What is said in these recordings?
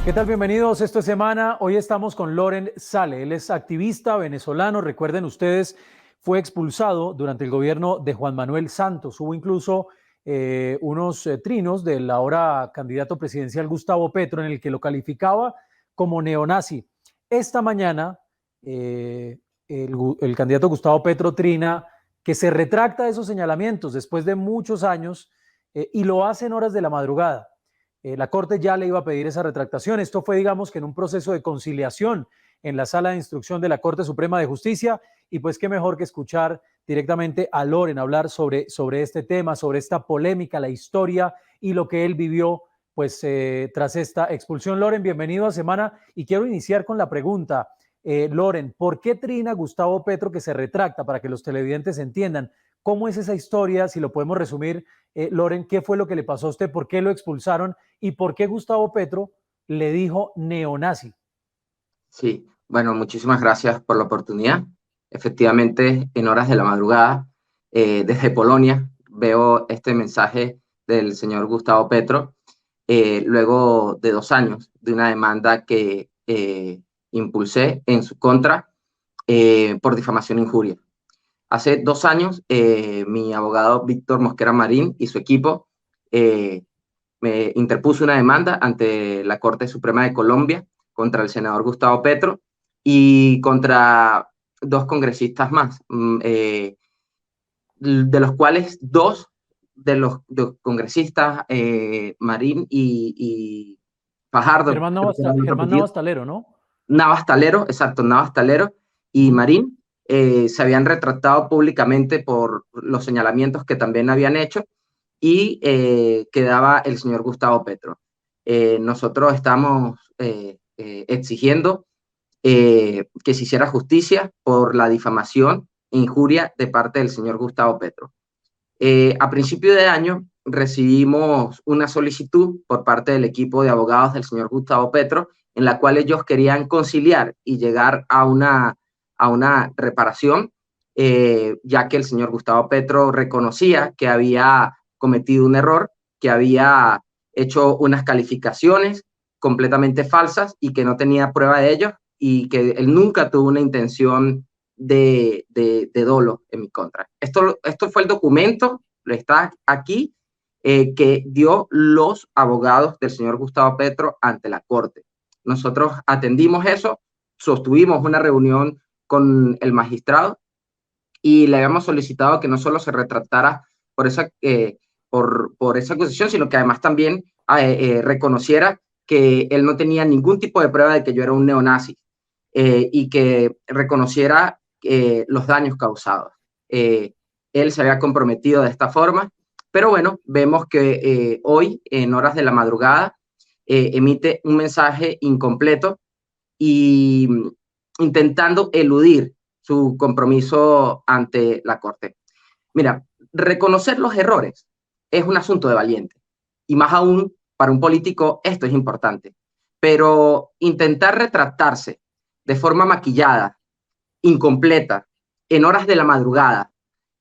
¿Qué tal? Bienvenidos. Esto es Semana. Hoy estamos con Loren Sale. Él es activista venezolano. Recuerden ustedes, fue expulsado durante el gobierno de Juan Manuel Santos. Hubo incluso unos trinos del ahora candidato presidencial Gustavo Petro en el que lo calificaba como neonazi. Esta mañana el candidato Gustavo Petro trina que se retracta de esos señalamientos después de muchos años y lo hace en horas de la madrugada. La Corte ya le iba a pedir esa retractación. Esto fue, digamos, que en un proceso de conciliación en la Sala de Instrucción de la Corte Suprema de Justicia. Y pues qué mejor que escuchar directamente a Loren hablar sobre este tema, sobre esta polémica, la historia y lo que él vivió pues tras esta expulsión. Loren, bienvenido a Semana. Y quiero iniciar con la pregunta, Loren, ¿por qué trina Gustavo Petro que se retracta para que los televidentes entiendan? ¿Cómo es esa historia? Si lo podemos resumir, Loren, ¿qué fue lo que le pasó a usted? ¿Por qué lo expulsaron? ¿Y por qué Gustavo Petro le dijo neonazi? Sí, bueno, muchísimas gracias por la oportunidad. Efectivamente, en horas de la madrugada, desde Polonia, veo este mensaje del señor Gustavo Petro, luego de 2 años de una demanda que impulsé en su contra por difamación e injuria. Hace 2 años, mi abogado Víctor Mosquera Marín y su equipo me interpuso una demanda ante la Corte Suprema de Colombia contra el senador Gustavo Petro y contra 2 congresistas más, de los cuales 2 de los congresistas, Marín y Fajardo, creo que era el otro Germán apellido, Navas Talero, ¿no? Navas Talero, exacto, Navas Talero y Marín, se habían retractado públicamente por los señalamientos que también habían hecho y quedaba el señor Gustavo Petro. Nosotros estamos exigiendo que se hiciera justicia por la difamación e injuria de parte del señor Gustavo Petro. A principio de año recibimos una solicitud por parte del equipo de abogados del señor Gustavo Petro, en la cual ellos querían conciliar y llegar a una reparación, ya que el señor Gustavo Petro reconocía que había cometido un error, que había hecho unas calificaciones completamente falsas y que no tenía prueba de ello y que él nunca tuvo una intención de dolo en mi contra. Esto fue el documento, está aquí, que dio los abogados del señor Gustavo Petro ante la Corte. Nosotros atendimos eso, sostuvimos una reunión con el magistrado y le habíamos solicitado que no solo se retractara por esa acusación, sino que además también reconociera que él no tenía ningún tipo de prueba de que yo era un neonazi y que reconociera los daños causados. Él se había comprometido de esta forma, pero bueno, vemos que hoy, en horas de la madrugada, emite un mensaje incompleto y intentando eludir su compromiso ante la Corte. Mira, reconocer los errores es un asunto de valiente, y más aún para un político esto es importante, pero intentar retractarse de forma maquillada, incompleta, en horas de la madrugada,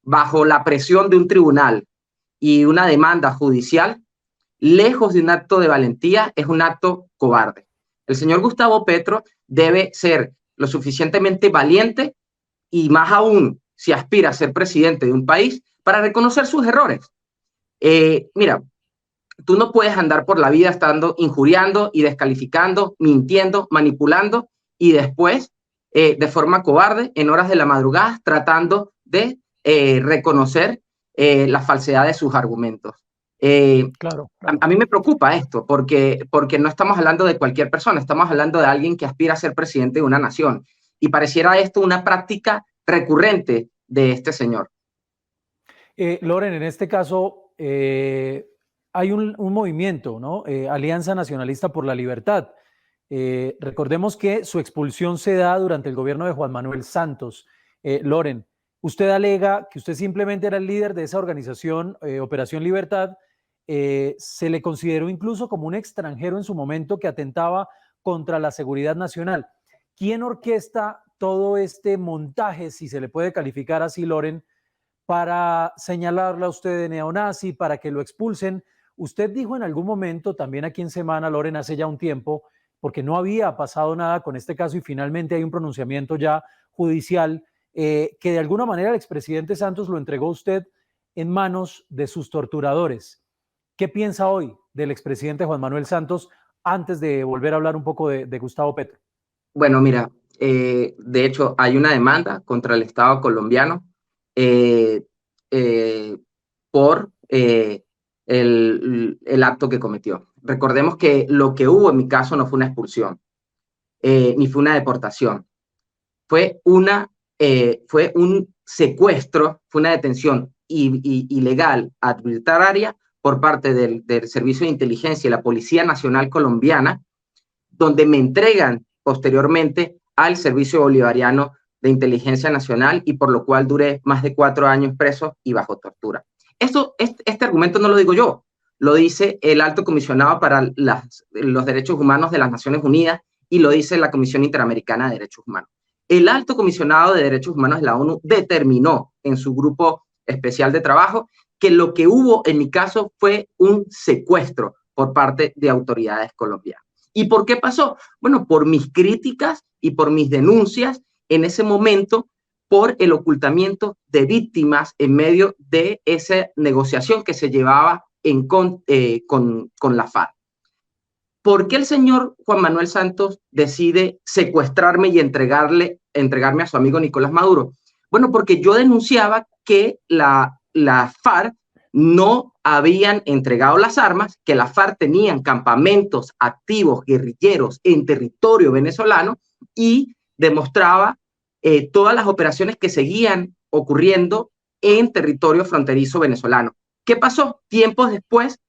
bajo la presión de un tribunal y una demanda judicial, lejos de un acto de valentía, es un acto cobarde. El señor Gustavo Petro debe ser lo suficientemente valiente y más aún si aspira a ser presidente de un país para reconocer sus errores. Mira, tú no puedes andar por la vida estando injuriando y descalificando, mintiendo, manipulando y después, de forma cobarde, en horas de la madrugada, tratando de reconocer la falsedad de sus argumentos. Claro, A claro. mí me preocupa esto porque no estamos hablando de cualquier persona, estamos hablando de alguien que aspira a ser presidente de una nación y pareciera esto una práctica recurrente de este señor. Loren, en este caso hay un movimiento, ¿no? Alianza Nacionalista por la Libertad. Recordemos que su expulsión se da durante el gobierno de Juan Manuel Santos. Loren, usted alega que usted simplemente era el líder de esa organización, Operación Libertad. Se le consideró incluso como un extranjero en su momento que atentaba contra la seguridad nacional. ¿Quién orquesta todo este montaje, si se le puede calificar así, Loren, para señalarla a usted de neonazi, para que lo expulsen? Usted dijo en algún momento, también aquí en Semana, Loren, hace ya un tiempo, porque no había pasado nada con este caso y finalmente hay un pronunciamiento ya judicial que de alguna manera el expresidente Santos lo entregó a usted en manos de sus torturadores. ¿Qué piensa hoy del expresidente Juan Manuel Santos antes de volver a hablar un poco de Gustavo Petro? Bueno, mira, de hecho hay una demanda contra el Estado colombiano eh, eh, por el acto que cometió. Recordemos que lo que hubo en mi caso no fue una expulsión, ni fue una deportación, fue un secuestro, fue una detención ilegal, arbitraria, por parte del Servicio de Inteligencia y la Policía Nacional Colombiana, donde me entregan posteriormente al Servicio Bolivariano de Inteligencia Nacional y por lo cual duré más de 4 años preso y bajo tortura. Este argumento no lo digo yo, lo dice el Alto Comisionado para los Derechos Humanos de las Naciones Unidas y lo dice la Comisión Interamericana de Derechos Humanos. El Alto Comisionado de Derechos Humanos de la ONU determinó en su grupo especial de trabajo que lo que hubo en mi caso fue un secuestro por parte de autoridades colombianas. ¿Y por qué pasó? Bueno, por mis críticas y por mis denuncias en ese momento por el ocultamiento de víctimas en medio de esa negociación que se llevaba con la FARC. ¿Por qué el señor Juan Manuel Santos decide secuestrarme y entregarme a su amigo Nicolás Maduro? Bueno, porque yo denunciaba que la FARC no habían entregado las armas, que la FARC tenían campamentos activos guerrilleros en territorio venezolano y demostraba todas las operaciones que seguían ocurriendo en territorio fronterizo venezolano. ¿Qué pasó? Tiempos después,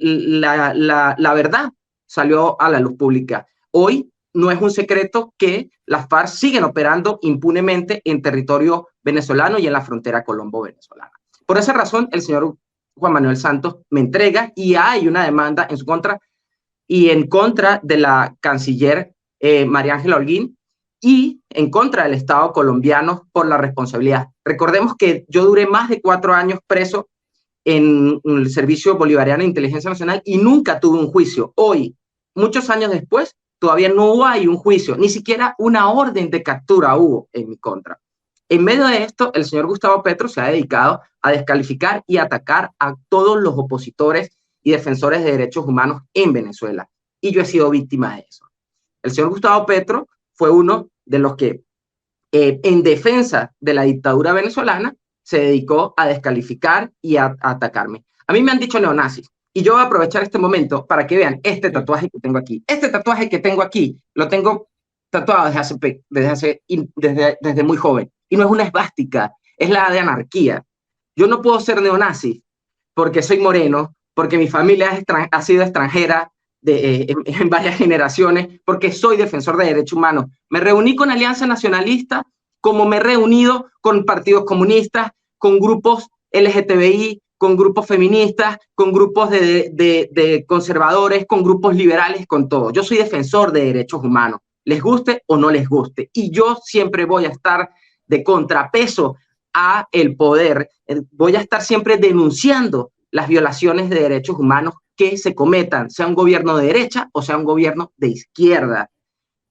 la verdad salió a la luz pública. Hoy no es un secreto que las FARC siguen operando impunemente en territorio venezolano y en la frontera colombo-venezolana. Por esa razón, el señor Juan Manuel Santos me entrega y hay una demanda en su contra y en contra de la canciller María Ángela Holguín y en contra del Estado colombiano por la responsabilidad. Recordemos que yo duré más de 4 años preso en el Servicio Bolivariano de Inteligencia Nacional y nunca tuve un juicio. Hoy, muchos años después, todavía no hay un juicio, ni siquiera una orden de captura hubo en mi contra. En medio de esto, el señor Gustavo Petro se ha dedicado a descalificar y atacar a todos los opositores y defensores de derechos humanos en Venezuela. Y yo he sido víctima de eso. El señor Gustavo Petro fue uno de los que, en defensa de la dictadura venezolana, se dedicó a descalificar y a atacarme. A mí me han dicho neonazis. Y yo voy a aprovechar este momento para que vean este tatuaje que tengo aquí. Este tatuaje que tengo aquí, lo tengo tatuado desde muy joven. Y no es una esvástica, es la de anarquía. Yo no puedo ser neonazi porque soy moreno, porque mi familia ha sido extranjera en varias generaciones, porque soy defensor de derechos humanos. Me reuní con Alianza Nacionalista, como me he reunido con partidos comunistas, con grupos LGTBI, con grupos feministas, con grupos de conservadores, con grupos liberales, con todo. Yo soy defensor de derechos humanos, les guste o no les guste. Y yo siempre voy a estar de contrapeso a el poder. Voy a estar siempre denunciando las violaciones de derechos humanos que se cometan, sea un gobierno de derecha o sea un gobierno de izquierda.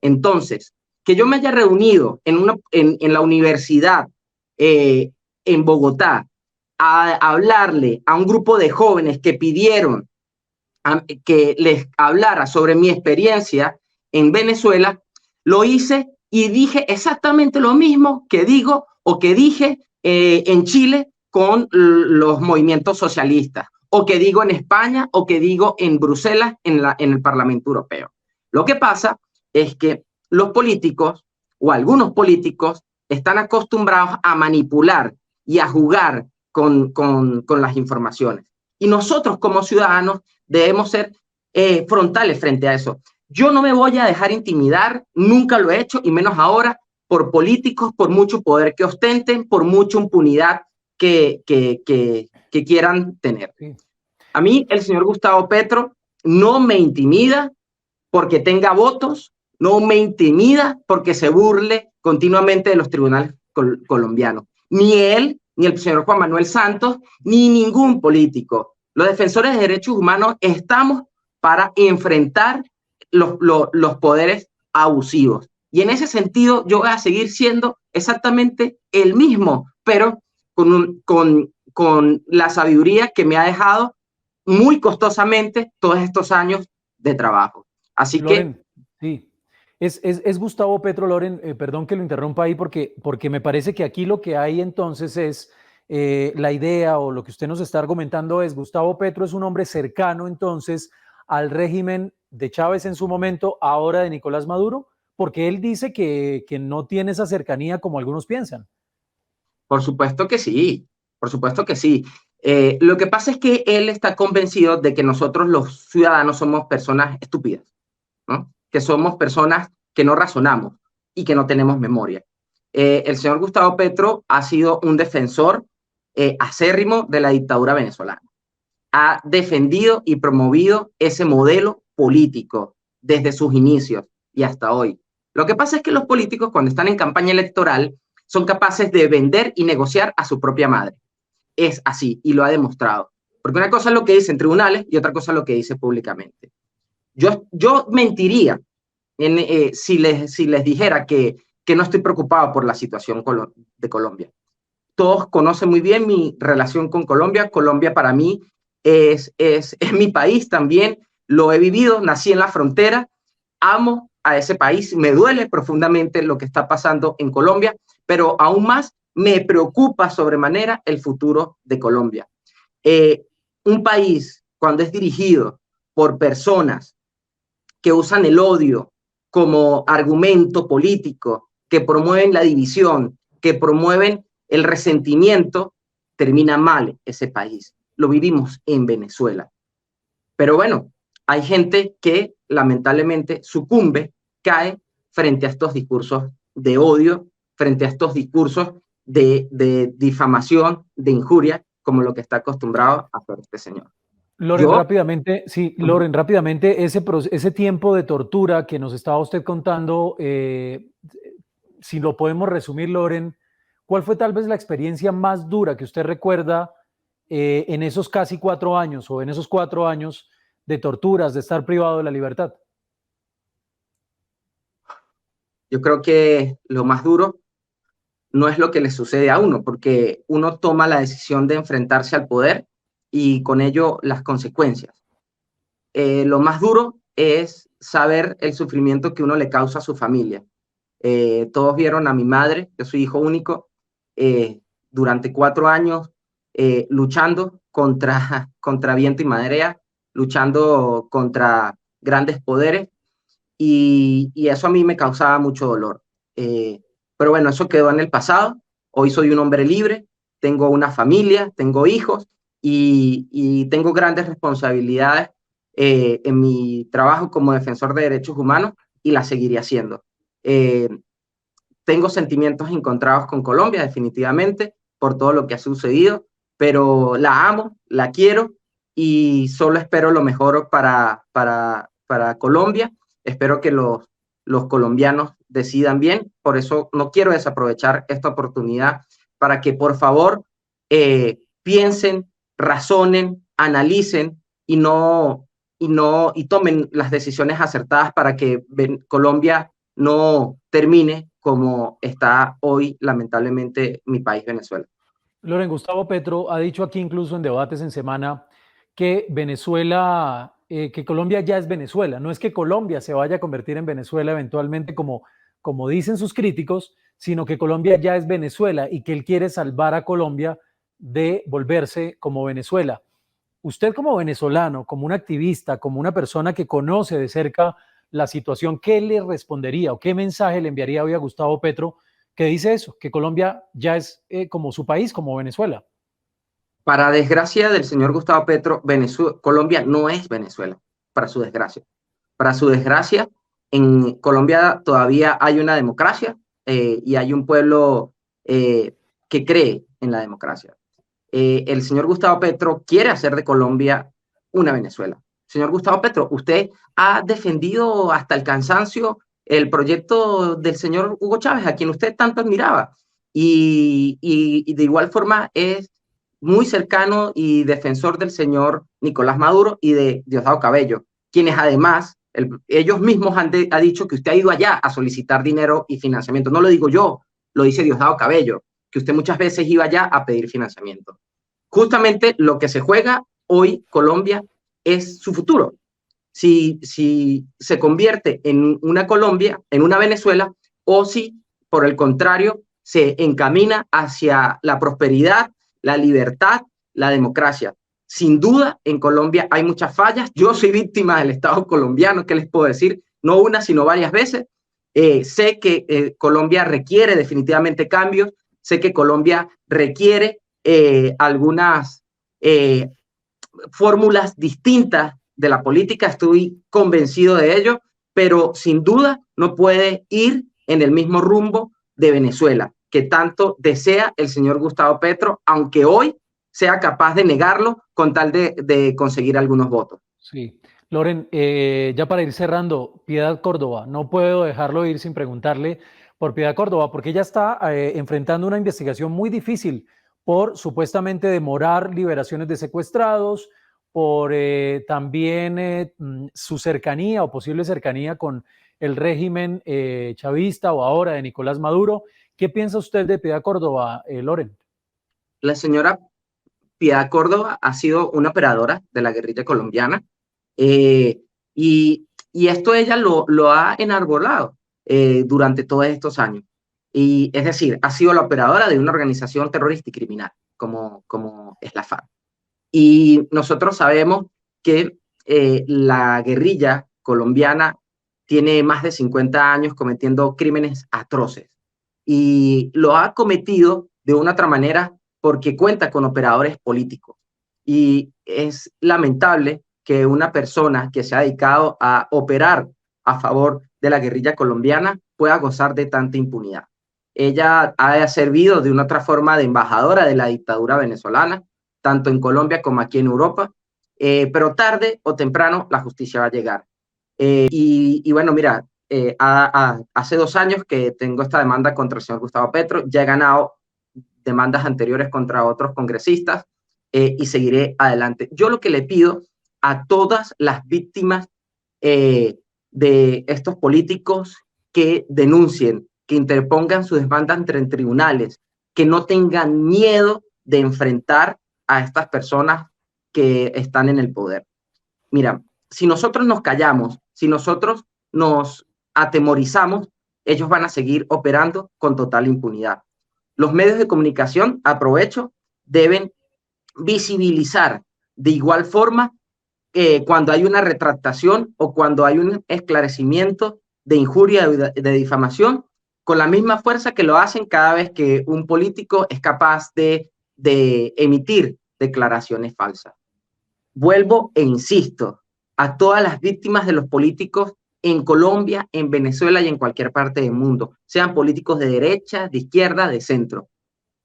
Entonces, que yo me haya reunido en la universidad en Bogotá a hablarle a un grupo de jóvenes que pidieron que les hablara sobre mi experiencia en Venezuela, lo hice y dije exactamente lo mismo que digo o que dije en Chile con los movimientos socialistas, o que digo en España, o que digo en Bruselas, en el Parlamento Europeo. Lo que pasa es que los políticos, o algunos políticos, están acostumbrados a manipular y a jugar con las informaciones. Y nosotros como ciudadanos debemos ser frontales frente a eso. Yo no me voy a dejar intimidar, nunca lo he hecho, y menos ahora, por políticos, por mucho poder que ostenten, por mucha impunidad que quieran tener. A mí, el señor Gustavo Petro no me intimida porque tenga votos, no me intimida porque se burle continuamente de los tribunales colombianos. Ni él, ni el señor Juan Manuel Santos, ni ningún político. Los defensores de derechos humanos estamos para enfrentar los poderes abusivos. Y en ese sentido yo voy a seguir siendo exactamente el mismo, pero con la sabiduría que me ha dejado muy costosamente todos estos años de trabajo. Así que... Loren, sí. Es Gustavo Petro, Loren, perdón que lo interrumpa ahí porque me parece que aquí lo que hay entonces es la idea o lo que usted nos está argumentando es Gustavo Petro es un hombre cercano entonces al régimen de Chávez en su momento, ahora de Nicolás Maduro, porque él dice que no tiene esa cercanía como algunos piensan. Por supuesto que sí, por supuesto que sí. Lo que pasa es que él está convencido de que nosotros los ciudadanos somos personas estúpidas, ¿no? Que somos personas que no razonamos y que no tenemos memoria. El señor Gustavo Petro ha sido un defensor acérrimo de la dictadura venezolana. Ha defendido y promovido ese modelo político desde sus inicios y hasta hoy. Lo que pasa es que los políticos cuando están en campaña electoral son capaces de vender y negociar a su propia madre. Es así y lo ha demostrado. Porque una cosa es lo que dice en tribunales y otra cosa es lo que dice públicamente. Yo mentiría si les dijera que no estoy preocupado por la situación de Colombia. Todos conocen muy bien mi relación con Colombia. Colombia para mí es mi país también. Lo he vivido, nací en la frontera, amo a ese país, me duele profundamente lo que está pasando en Colombia, pero aún más me preocupa sobremanera el futuro de Colombia. Un país, cuando es dirigido por personas que usan el odio como argumento político, que promueven la división, que promueven el resentimiento, termina mal ese país. Lo vivimos en Venezuela. Pero bueno, hay gente que lamentablemente sucumbe, cae frente a estos discursos de odio, frente a estos discursos de difamación, de injuria, como lo que está acostumbrado a hacer este señor. Loren, Yo, rápidamente, sí, Loren, rápidamente, ese tiempo de tortura que nos estaba usted contando, si lo podemos resumir, Loren, ¿cuál fue tal vez la experiencia más dura que usted recuerda en esos casi 4 años o en esos 4 años de torturas, de estar privado de la libertad? yo creo que lo más duro no es lo que le sucede a uno, porque uno toma la decisión de enfrentarse al poder y con ello las consecuencias. Lo más duro es saber el sufrimiento que uno le causa a su familia. Todos vieron a mi madre, yo soy hijo único, durante 4 años luchando contra viento y marea, luchando contra grandes poderes y eso a mí me causaba mucho dolor. Pero bueno, eso quedó en el pasado. Hoy soy un hombre libre, tengo una familia, tengo hijos y tengo grandes responsabilidades en mi trabajo como defensor de derechos humanos y la seguiré haciendo. Eh, Tengo sentimientos encontrados con Colombia, definitivamente, por todo lo que ha sucedido, pero la amo, la quiero y solo espero lo mejor para Colombia. Espero que los colombianos decidan bien. Por eso no quiero desaprovechar esta oportunidad para que, por favor, piensen, razonen, analicen y tomen las decisiones acertadas para que Colombia no termine como está hoy, lamentablemente, mi país, Venezuela. Loren, Gustavo Petro ha dicho aquí incluso en debates en semana que Venezuela, que Colombia ya es Venezuela. No es que Colombia se vaya a convertir en Venezuela eventualmente como dicen sus críticos, sino que Colombia ya es Venezuela y que él quiere salvar a Colombia de volverse como Venezuela. Usted como venezolano, como un activista, como una persona que conoce de cerca la situación, ¿qué le respondería o qué mensaje le enviaría hoy a Gustavo Petro que dice eso, que Colombia ya es como su país, como Venezuela? Para desgracia del señor Gustavo Petro, Colombia no es Venezuela, para su desgracia. Para su desgracia, en Colombia todavía hay una democracia y hay un pueblo que cree en la democracia. El señor Gustavo Petro quiere hacer de Colombia una Venezuela. Señor Gustavo Petro, usted ha defendido hasta el cansancio el proyecto del señor Hugo Chávez, a quien usted tanto admiraba, y de igual forma es muy cercano y defensor del señor Nicolás Maduro y de Diosdado Cabello, quienes además ellos mismos han dicho que usted ha ido allá a solicitar dinero y financiamiento. No lo digo yo, lo dice Diosdado Cabello, que usted muchas veces iba allá a pedir financiamiento. Justamente lo que se juega hoy Colombia es su futuro. Si se convierte en una Colombia, en una Venezuela, o si, por el contrario, se encamina hacia la prosperidad, la libertad, la democracia. Sin duda, en Colombia hay muchas fallas. Yo soy víctima del Estado colombiano, ¿qué les puedo decir? No una, sino varias veces. Sé que Colombia requiere definitivamente cambios. Sé que Colombia requiere algunas fórmulas distintas de la política. Estoy convencido de ello, pero sin duda no puede ir en el mismo rumbo de Venezuela, que tanto desea el señor Gustavo Petro, aunque hoy sea capaz de negarlo con tal de conseguir algunos votos. Sí. Loren, ya para ir cerrando, Piedad Córdoba, no puedo dejarlo ir sin preguntarle por Piedad Córdoba, porque ella está enfrentando una investigación muy difícil por supuestamente demorar liberaciones de secuestrados, por también su cercanía o posible cercanía con el régimen chavista o ahora de Nicolás Maduro. ¿Qué piensa usted de Piedad Córdoba, Loren? La señora Piedad Córdoba ha sido una operadora de la guerrilla colombiana eh, y esto ella lo ha enarbolado durante todos estos años. Y es decir, ha sido la operadora de una organización terrorista y criminal como es la FARC. Y nosotros sabemos que la guerrilla colombiana tiene más de 50 años cometiendo crímenes atroces y lo ha cometido de una otra manera porque cuenta con operadores políticos. Y es lamentable que una persona que se ha dedicado a operar a favor de la guerrilla colombiana pueda gozar de tanta impunidad. Ella ha servido de una otra forma de embajadora de la dictadura venezolana, tanto en Colombia como aquí en Europa, pero tarde o temprano la justicia va a llegar. Y bueno, mira, hace 2 años que tengo esta demanda contra el señor Gustavo Petro, ya he ganado demandas anteriores contra otros congresistas y seguiré adelante. Yo lo que le pido a todas las víctimas de estos políticos que denuncien, que interpongan su demanda ante tribunales, que no tengan miedo de enfrentar a estas personas que están en el poder. Mira, si nosotros nos callamos, si nosotros nos atemorizamos, ellos van a seguir operando con total impunidad. Los medios de comunicación, aprovecho, deben visibilizar de igual forma cuando hay una retractación o cuando hay un esclarecimiento de injuria, de difamación, con la misma fuerza que lo hacen cada vez que un político es capaz de emitir declaraciones falsas. Vuelvo e insisto, a todas las víctimas de los políticos en Colombia, en Venezuela y en cualquier parte del mundo, sean políticos de derecha, de izquierda, de centro.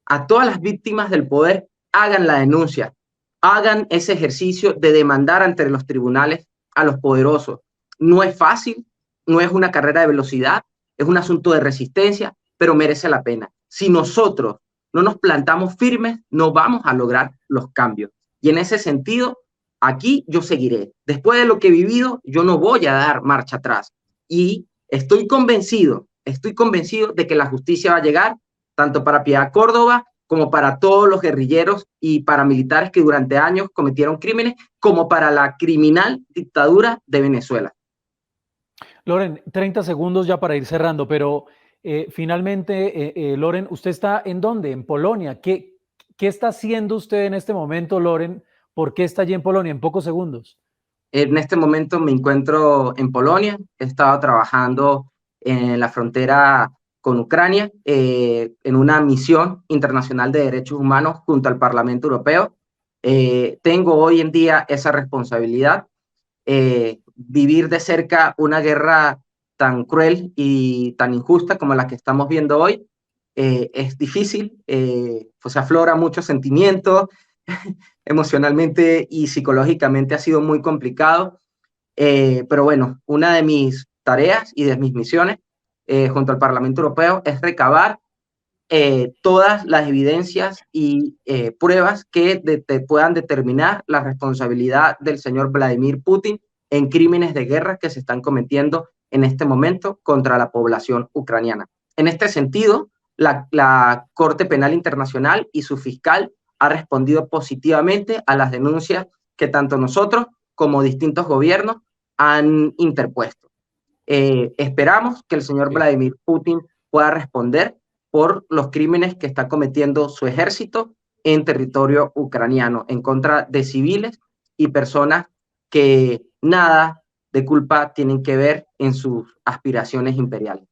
A todas las víctimas del poder, hagan la denuncia, hagan ese ejercicio de demandar ante los tribunales a los poderosos. No es fácil, no es una carrera de velocidad, es un asunto de resistencia, pero merece la pena. Si nosotros no nos plantamos firmes, no vamos a lograr los cambios. Y en ese sentido, aquí yo seguiré. Después de lo que he vivido, yo no voy a dar marcha atrás. Y estoy convencido de que la justicia va a llegar, tanto para Piedad Córdoba como para todos los guerrilleros y paramilitares que durante años cometieron crímenes, como para la criminal dictadura de Venezuela. Loren, 30 segundos ya para ir cerrando, pero finalmente, Loren, ¿usted está en dónde? ¿En Polonia? ¿Qué está haciendo usted en este momento, Loren? ¿Por qué está allí en Polonia? En pocos segundos. En este momento me encuentro en Polonia, he estado trabajando en la frontera con Ucrania en una misión internacional de derechos humanos junto al Parlamento Europeo. Tengo hoy en día esa responsabilidad. Vivir de cerca una guerra tan cruel y tan injusta como la que estamos viendo hoy es difícil, pues aflora muchos sentimientos, emocionalmente y psicológicamente ha sido muy complicado, pero bueno, una de mis tareas y de mis misiones junto al Parlamento Europeo es recabar todas las evidencias y pruebas que puedan determinar la responsabilidad del señor Vladimir Putin en crímenes de guerra que se están cometiendo en este momento contra la población ucraniana. En este sentido, la Corte Penal Internacional y su fiscal ha respondido positivamente a las denuncias que tanto nosotros como distintos gobiernos han interpuesto. Esperamos que el señor Vladimir Putin pueda responder por los crímenes que está cometiendo su ejército en territorio ucraniano en contra de civiles y personas que nada de culpa tienen que ver en sus aspiraciones imperiales.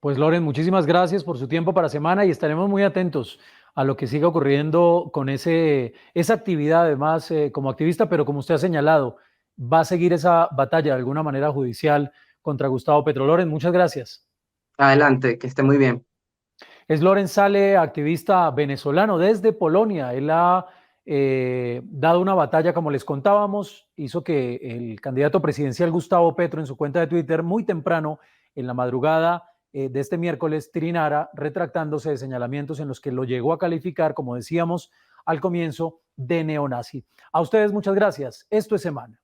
Pues Loren, muchísimas gracias por su tiempo para semana y estaremos muy atentos a lo que siga ocurriendo con esa actividad, además como activista, pero como usted ha señalado, va a seguir esa batalla de alguna manera judicial contra Gustavo Petro. Loren, muchas gracias. Adelante, que esté muy bien. Es Loren Sale, activista venezolano desde Polonia. Él ha dado una batalla, como les contábamos, hizo que el candidato presidencial Gustavo Petro en su cuenta de Twitter muy temprano, en la madrugada de este miércoles, trinara retractándose de señalamientos en los que lo llegó a calificar, como decíamos al comienzo, de neonazi. A ustedes muchas gracias. Esto es Semana.